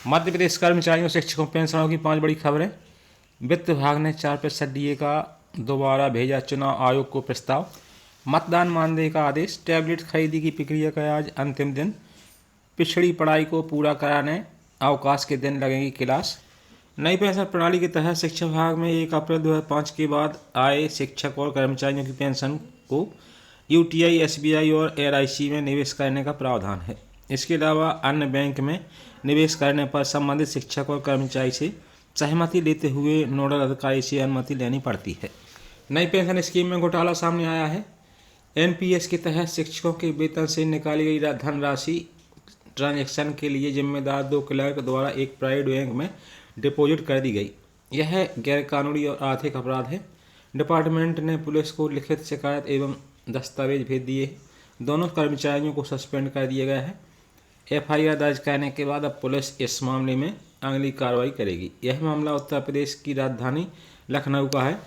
मध्य प्रदेश कर्मचारियों शिक्षकों पेंशनों की 5 बड़ी खबरें। वित्त विभाग ने 4% डीए का दोबारा भेजा चुनाव आयोग को प्रस्ताव। मतदान मानदेय का आदेश। टैबलेट खरीदी की प्रक्रिया का आज अंतिम दिन। पिछड़ी पढ़ाई को पूरा कराने अवकाश के दिन लगेगी क्लास। नई पेंशन प्रणाली के तहत शिक्षा विभाग में 1 अप्रैल 2005 के बाद आए शिक्षक और कर्मचारियों की पेंशन को यूटीआई, एसबीआई और एलआईसी में निवेश करने का प्रावधान है। इसके अलावा अन्य बैंक में निवेश करने पर संबंधित शिक्षक और कर्मचारी से सहमति लेते हुए नोडल अधिकारी से अनुमति लेनी पड़ती है। नई पेंशन स्कीम में घोटाला सामने आया है। एनपीएस के तहत शिक्षकों के वेतन से निकाली गई धनराशि ट्रांजैक्शन के लिए जिम्मेदार 2 क्लर्क द्वारा एक प्राइवेट बैंक में डिपॉजिट कर दी गई। यह गैरकानूनी और आर्थिक अपराध है। डिपार्टमेंट ने पुलिस को लिखित शिकायत एवं दस्तावेज भेज दिए। दोनों कर्मचारियों को सस्पेंड कर दिया गया है। एफआईआर दर्ज करने के बाद अब पुलिस इस मामले में अगली कार्रवाई करेगी। यह मामला उत्तर प्रदेश की राजधानी लखनऊ का है,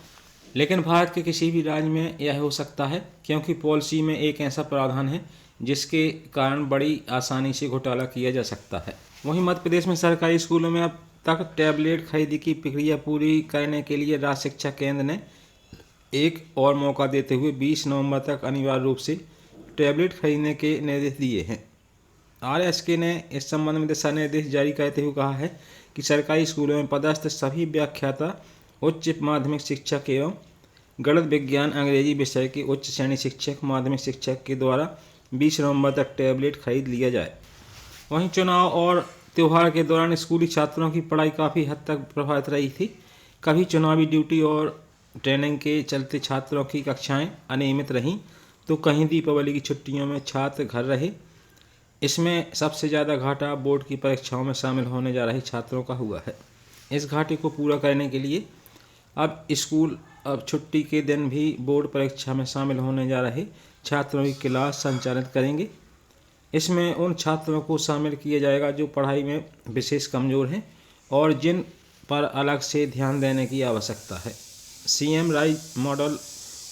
लेकिन भारत के किसी भी राज्य में यह हो सकता है, क्योंकि पॉलिसी में एक ऐसा प्रावधान है जिसके कारण बड़ी आसानी से घोटाला किया जा सकता है। वहीं मध्य प्रदेश में सरकारी स्कूलों में अब तक टैबलेट खरीदी की प्रक्रिया पूरी करने के लिए राज्य शिक्षा केंद्र ने एक और मौका देते हुए 20 नवंबर तक अनिवार्य रूप से टैबलेट खरीदने के निर्देश दिए हैं। आरएसके ने इस संबंध में दिशा निर्देश जारी करते हुए कहा है कि सरकारी स्कूलों में पदस्थ सभी व्याख्याता, उच्च माध्यमिक शिक्षक एवं गणित, विज्ञान, अंग्रेजी विषय के उच्च श्रेणी शिक्षक, माध्यमिक शिक्षक के द्वारा 20 नवंबर तक टैबलेट खरीद लिया जाए। वहीं चुनाव और त्यौहार के दौरान स्कूली छात्रों की पढ़ाई काफ़ी हद तक प्रभावित रही थी। कभी चुनावी ड्यूटी और ट्रेनिंग के चलते छात्रों की कक्षाएं अनियमित रहीं, तो कहीं दीपावली की छुट्टियों में छात्र घर रहे। इसमें सबसे ज़्यादा घाटा बोर्ड की परीक्षाओं में शामिल होने जा रहे छात्रों का हुआ है। इस घाटे को पूरा करने के लिए अब स्कूल छुट्टी के दिन भी बोर्ड परीक्षा में शामिल होने जा रहे छात्रों की क्लास संचालित करेंगे। इसमें उन छात्रों को शामिल किया जाएगा जो पढ़ाई में विशेष कमज़ोर हैं और जिन पर अलग से ध्यान देने की आवश्यकता है। सीएम राइज मॉडल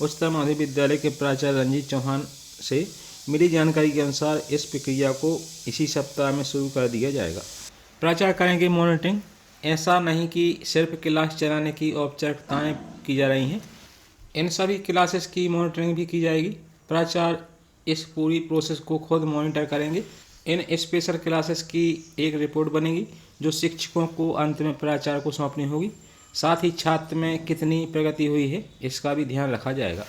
उच्चतर माध्यमिक विद्यालय के प्राचार्य रंजीत चौहान से मिली जानकारी के अनुसार इस प्रक्रिया को इसी सप्ताह में शुरू कर दिया जाएगा। प्राचार्य करेंगे मॉनिटरिंग। ऐसा नहीं कि सिर्फ क्लास चलाने की औपचारिकताएं की जा रही हैं, इन सभी क्लासेस की मॉनिटरिंग भी की जाएगी। प्राचार्य इस पूरी प्रोसेस को खुद मॉनिटर करेंगे। इन स्पेशल क्लासेस की एक रिपोर्ट बनेगी जो शिक्षकों को अंत में प्राचार्य को सौंपनी होगी। साथ ही छात्र में कितनी प्रगति हुई है इसका भी ध्यान रखा जाएगा।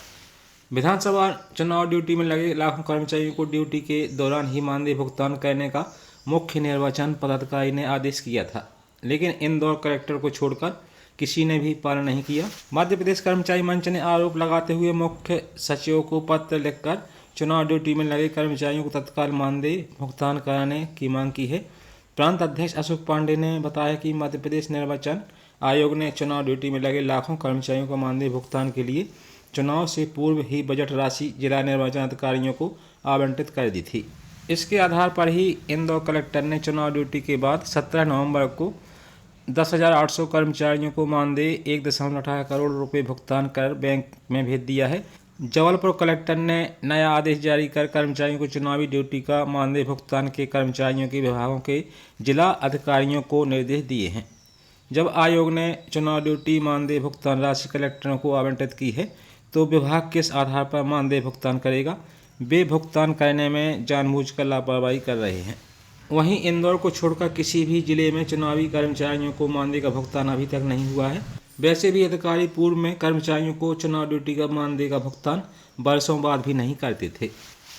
विधानसभा चुनाव ड्यूटी में लगे लाखों कर्मचारियों को ड्यूटी के दौरान ही मानदेय भुगतान करने का मुख्य निर्वाचन पदाधिकारी ने आदेश किया था, लेकिन इंदौर कलेक्टर को छोड़कर किसी ने भी पालन नहीं किया। मध्य प्रदेश कर्मचारी मंच ने आरोप लगाते हुए मुख्य सचिव को पत्र लिखकर चुनाव ड्यूटी में लगे कर्मचारियों को तत्काल मानदेय भुगतान कराने की मांग की है। प्रांत अध्यक्ष अशोक पांडे ने बताया कि मध्य प्रदेश निर्वाचन आयोग ने चुनाव ड्यूटी में लगे लाखों कर्मचारियों को मानदेय भुगतान के लिए चुनाव से पूर्व ही बजट राशि जिला निर्वाचन अधिकारियों को आवंटित कर दी थी। इसके आधार पर ही इंदौर कलेक्टर ने चुनाव ड्यूटी के बाद 17 नवंबर को 10,800 कर्मचारियों को मानदेय 1.18 करोड़ रुपए भुगतान कर बैंक में भेज दिया है। जबलपुर कलेक्टर ने नया आदेश जारी कर कर्मचारियों को चुनावी ड्यूटी का मानदेय भुगतान के कर्मचारियों के विभागों के जिला अधिकारियों को निर्देश दिए हैं। जब आयोग ने चुनाव ड्यूटी मानदेय भुगतान राशि कलेक्टरों को आवंटित की है, तो विभाग किस आधार पर मानदेय भुगतान करेगा? वे भुगतान करने में जानबूझकर लापरवाही कर रहे हैं। वहीं इंदौर को छोड़कर किसी भी जिले में चुनावी कर्मचारियों को मानदेय का भुगतान अभी तक नहीं हुआ है। वैसे भी अधिकारी पूर्व में कर्मचारियों को चुनाव ड्यूटी का मानदेय का भुगतान वर्षों बाद भी नहीं करते थे।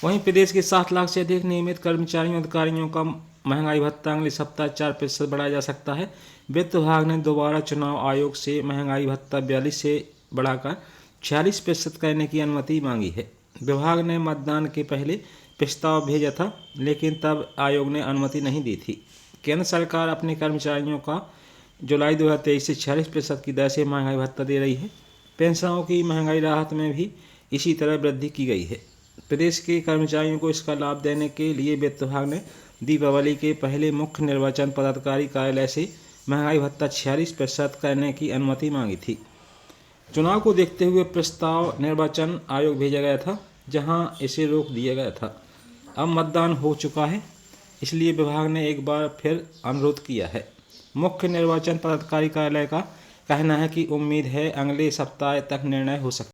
वहीं प्रदेश के 7 लाख से अधिक नियमित कर्मचारियों अधिकारियों का महंगाई भत्ता अगले सप्ताह 4% बढ़ाया जा सकता है। वित्त विभाग ने दोबारा चुनाव आयोग से महंगाई भत्ता 42 से बढ़ाकर 46% करने की अनुमति मांगी है। विभाग ने मतदान के पहले प्रस्ताव भेजा था, लेकिन तब आयोग ने अनुमति नहीं दी थी। केंद्र सरकार अपने कर्मचारियों का जुलाई 2023 से 46% की दर से महंगाई भत्ता दे रही है। पेंशनों की महंगाई राहत में भी इसी तरह वृद्धि की गई है। प्रदेश के कर्मचारियों को इसका लाभ देने के लिए वित्त विभाग ने दीपावली के पहले मुख्य निर्वाचन पदाधिकारी कार्यालय से महंगाई भत्ता 46% करने की अनुमति मांगी थी। चुनाव को देखते हुए प्रस्ताव निर्वाचन आयोग भेजा गया था, जहां इसे रोक दिया गया था। अब मतदान हो चुका है। इसलिए विभाग ने एक बार फिर अनुरोध किया है। मुख्य निर्वाचन पदाधिकारी कार्यालय का कहना है कि उम्मीद है अगले सप्ताह तक निर्णय हो सकता है।